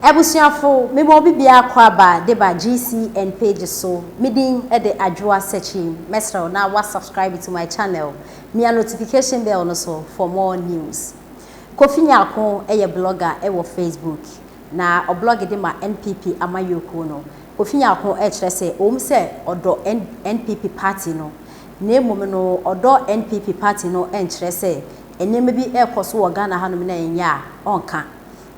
Ebusiafo me mo bibia kwa ba de ba GCN page so midin e de adwoa searching mesra na wa subscribe to my channel me a notification bell no so for more news. Kofi Nyako e ye blogger e wo Facebook na o blog de ma NPP amayoko no Kofi Nyako e kire se o se odo NPP party no na emom no odo NPP party no en kire se enema bi e koso wo Ghana hanom na enya onka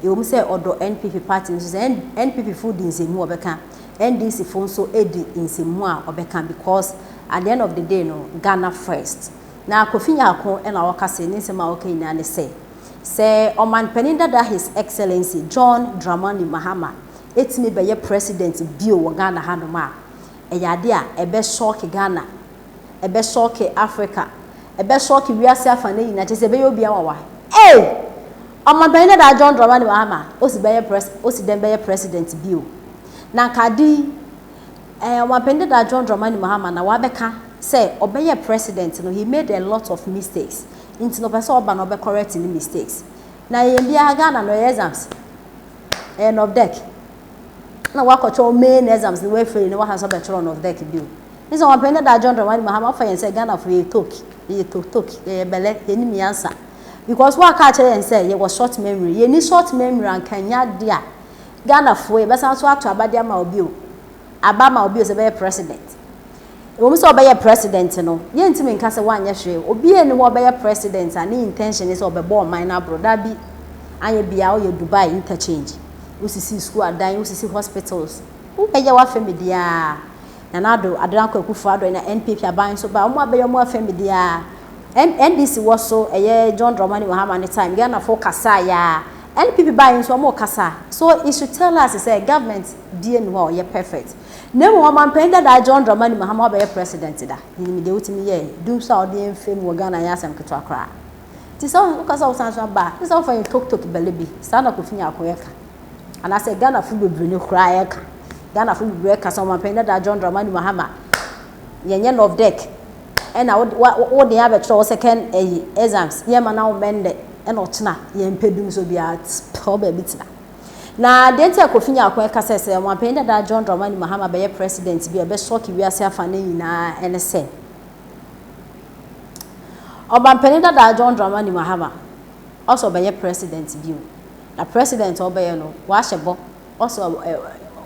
you say odo NPP party NPP food in semu obeka NDC phone so edi in semu a obeka because at the end of the day no Ghana first na Kofi Nyako e na waka say nsema okay na ne say Oman Peninda da His Excellency John Dramani Mahama etimi beye president bio wo Ghana hanoma eyade a ebe shock Ghana ebe shock Africa ebe shock wiase afa na yina chese be obi awawa Oman Peninda da John Dramani Mahama osi dem beye president bio na kadi Oman Peninda da John Dramani Mahama na wabeka say obeye president no he made a lot of mistakes into no person oba no be correct any mistakes na yembia Ghana no exams end of deck na wakocho main exams the way free no wa so be chron of deck bio this one Peninda da John Dramani Mahama fa yen say Ghana for ye talk ye bele eni mi answer because what catch and say ye was short memory ye ni short memory and kanya dia Ghana for ye be san so ato abadia ma obi o abama obi o se be president we so be president no ye ntimi nka se wanye hwe obi eni wo be president and intention is obebo minor brother bi anye bia o ye Dubai interchange usisi school adan usisi hospitals wo be ye wa family dia na nado adanko akufu ado na NPP aban so ba mo abeyo mo family dia NDC was so John Dramani Mahama any time Ghana for kasa ya NPP buying so more kasa so it should tell us say government DN ye perfect name Oman Peninda da John Dramani Mahama be president da ni de utimi ye do so de fame wo Ghana ya sam keto akra ti so kasa wo san so ba ti so for talk belebi sana Kofi Nyako ye ka and I say Ghana fu bebre ne kra ye ka Ghana fu bebre ka so Oman Peninda da John Dramani Mahama yenye of deck and what the average second exams ye ma na mende and otna ye mpedum so bia problem bitina na dente Kofi Nyako ka say Oman Peninda da John Dramani Mahama be president bia be shock wiase afa na nyina ene se Oman Peninda da John Dramani Mahama also be president bio na president obeye no wa hyebo also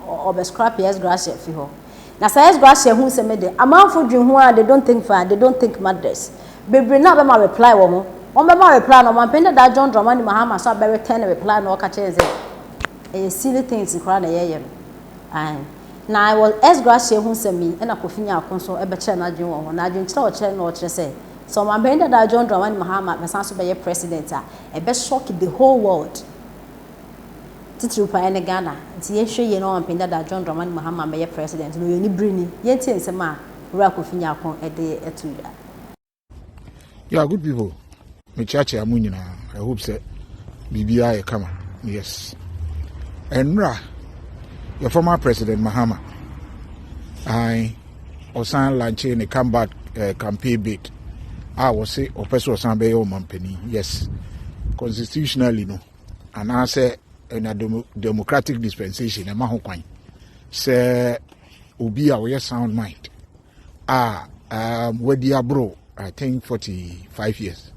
obe scrap yes grass fi ho na say grass hu se me de amanfo dwen ho a they don't think far they don't think matters bebre na be ma reply wo mo on be ma reply no Oman Peninda da John Dramani Mahama so be return reply no ka che say silly things kra na yeye and na I will as grass hu se me na Kofi Nyako so e be che na dwen wo na dwen kire o kire no o kire say so Oman Peninda da John Dramani Mahama be san so be president e be shock the whole world titru pa ene Ghana nti ye hwe ye no Oman Peninda da John Dramani Mahama be president no ye ni brini ye tie nsema wura Kofi Nyako e de etuya. Yeah, good people, me church amunyina I hope say bibia e kama yes enra your former president Mahama I osan lanche ne comeback campaign bid I was say opeso osan be Oman Penin yes constitutionally no and I say in a democratic dispensation, a maho kwan. Say, obi a we sound mind. Where dia bro, I think 45 years.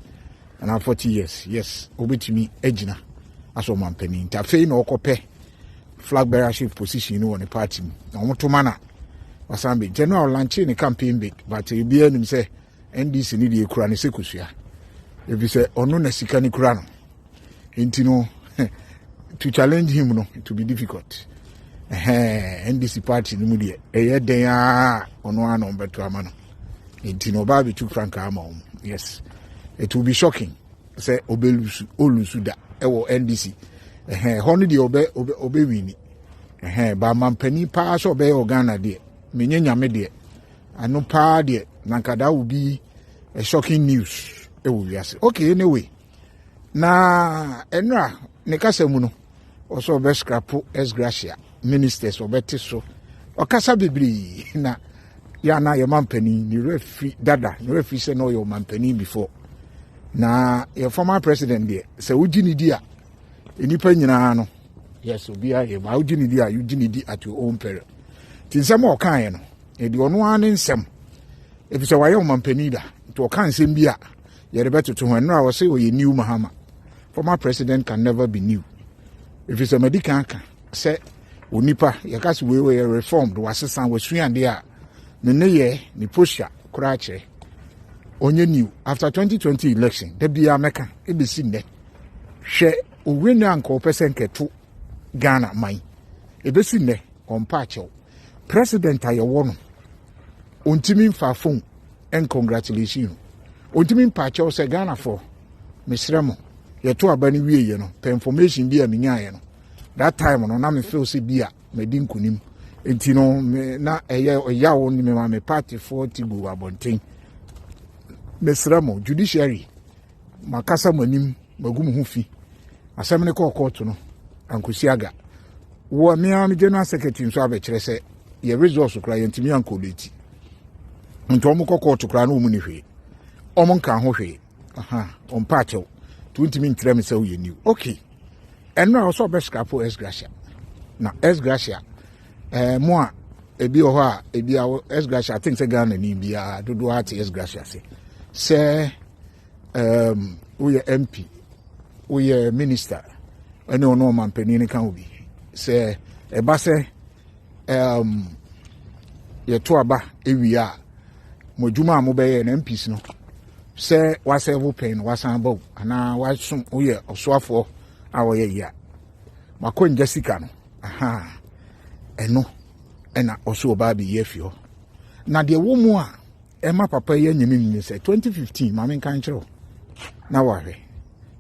And now 40 years, yes. Obi to me, ejina. As Oman Penin. Tafe no kope flag bearership position on the party. Na omo to mana. Wasambe. General Lanche ne campaign big, but you be him say, NDC ni di ekura ne sekusua. If you say, ono na sika ni kura no. Intino, to challenge him no it will be difficult NDC party no mu de den a ono ano beto amano intino ba be too frank ama yes it will be shocking say obelusu olusu da ewo NDC hono de obe wini ba mampani pa so be Ghana de menye nyame de ano pa de nankada will be a shocking news ewo wiase okay anyway na enra ne kasa mu no also be scrap as gracia ministers obeti so okasa bibri na ya na your mampani ni refi dada ni refi say no your mampani before na your former president there say uji ni dia enipa nyina no yes obi a ye ma ugini di a ugini di at your own peril tin sem o kan ye no e di ono an nsem if say waye omampani da to kan nsem bi a ye de beto to ho no a wo say o ye new Mahama. Former president can never be new. If it's a medical say onipa yakasi we reformed wasesan wasuan de a ne ye ni posha kura kire onye new after 2020 election the bia meka e be si ne hwe owenu anko percent keto Ghana man e be si ne ompa chew president ayewo no ontimi mfa phone and congratulations ontimi mpa chew say Ghana for misremo ye to abani wie ye no per information bi a menya ye no that time no na me feel say bia me din kunim enti no na eya wo ni me ma me party 40 go abonten mesramo judiciary makasa manim magum hu fi asem ne ko court no ankosi aga wo me am general secretary so abekire se ye resource kra ye ntimi ankoleti nto mo court kra na omu ni hwe omo nka ho hwe aha ompa chew tuntimi ntrem se wo ye new okay enra also beskapo esgracia na esgracia mo a ebi ho a ebi a esgracia I think say Ghana ni bia dodo ati esgracia se we MP we minister ene ono mampani ni kan obi se eba se ye to aba ewia modwuma mo be ye na MPs no se wasevo pen wasan bo ana wasum we osoafo awoye ya makon Jessica no aha eno ena oso ba bi yefio na de wo mu a ema papa ye nyemi ni se 2015 ma men kan kiro na wahwe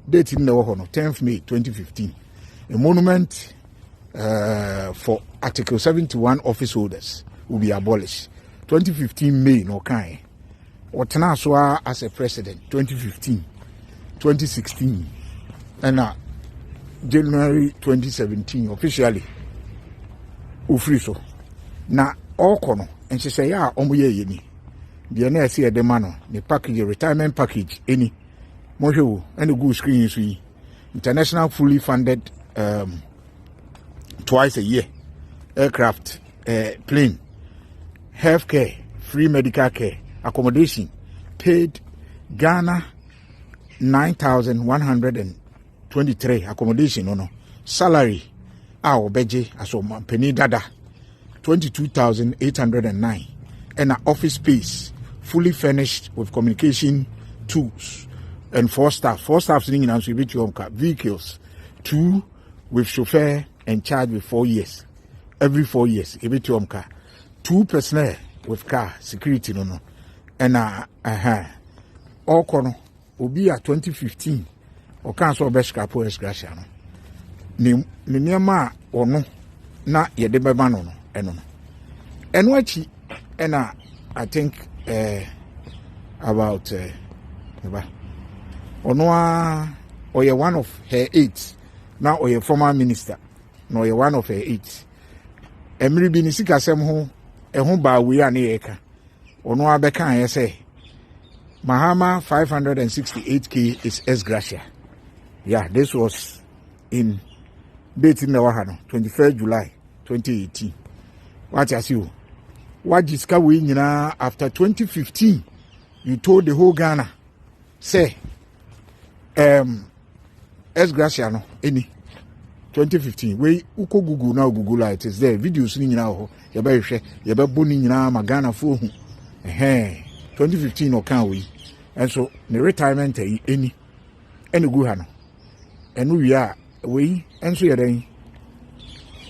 date ni wo ho no 10th May 2015 a monument for article 71 office holders will be abolished 2015 May no kan otena so as a president 2015 2016 and January 2017 officially ufri so na okono enche say ya omoye yeni de na ese de ma no the package retirement package any mohwe and go screen so international fully funded twice a year aircraft plane healthcare free medical care accommodation paid Ghana 9,123 accommodation no salary obeje aso mampani dada 22,809 and an office space fully furnished with communication tools and four staff sitting in vehicles 2 with chauffeur and charge with 4 years every 4 years 2 personnel with car security no and all kono obi a 2015 o kan so beskapo esgracia no ni niema ono na ye de beba no eno achi ena I think about ono a oye one of her aides na oye former minister no oye one of her aides emri bi ni sikasem ho ehun ba we a na yeka ono abeka an say Mahama 568K is esgracia. Yeah, this was in date in the 21st July 2018. What I see? What is coming after 2015? You told the whole Ghana, say, esgracia no any 2015. We uko Google now Google it is there. Videos ni now. Yaba share. Yaba boni na magana for 2015 or can we? And so the retirement any go hano. And we are we and so you're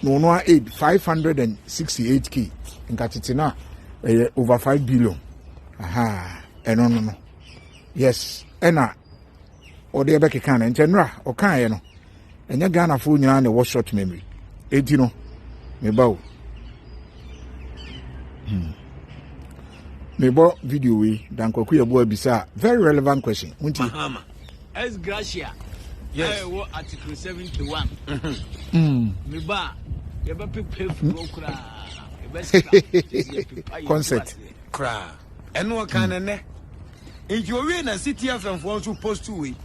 no aid 568K in Katitina over 5 billion. Aha, and no. Yes, and or the Becky can and General or can and your Ghana phone and a short memory. 18 me bow. Mebo video we dan kwakuya boy bisa very relevant question. Mahama. As Gracia. Yes. Article 71. Meba yeba pay for concept kra. Eno kan ne. If you win a city FM for supposed to we.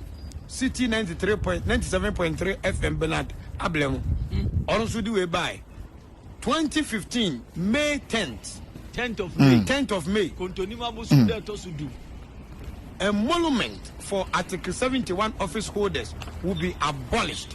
City 97.3 FM Bernard Ablemo. Also do we by 2015 May 10th. 10th of May. 10th of May. A monument for Article 71 office holders will be abolished.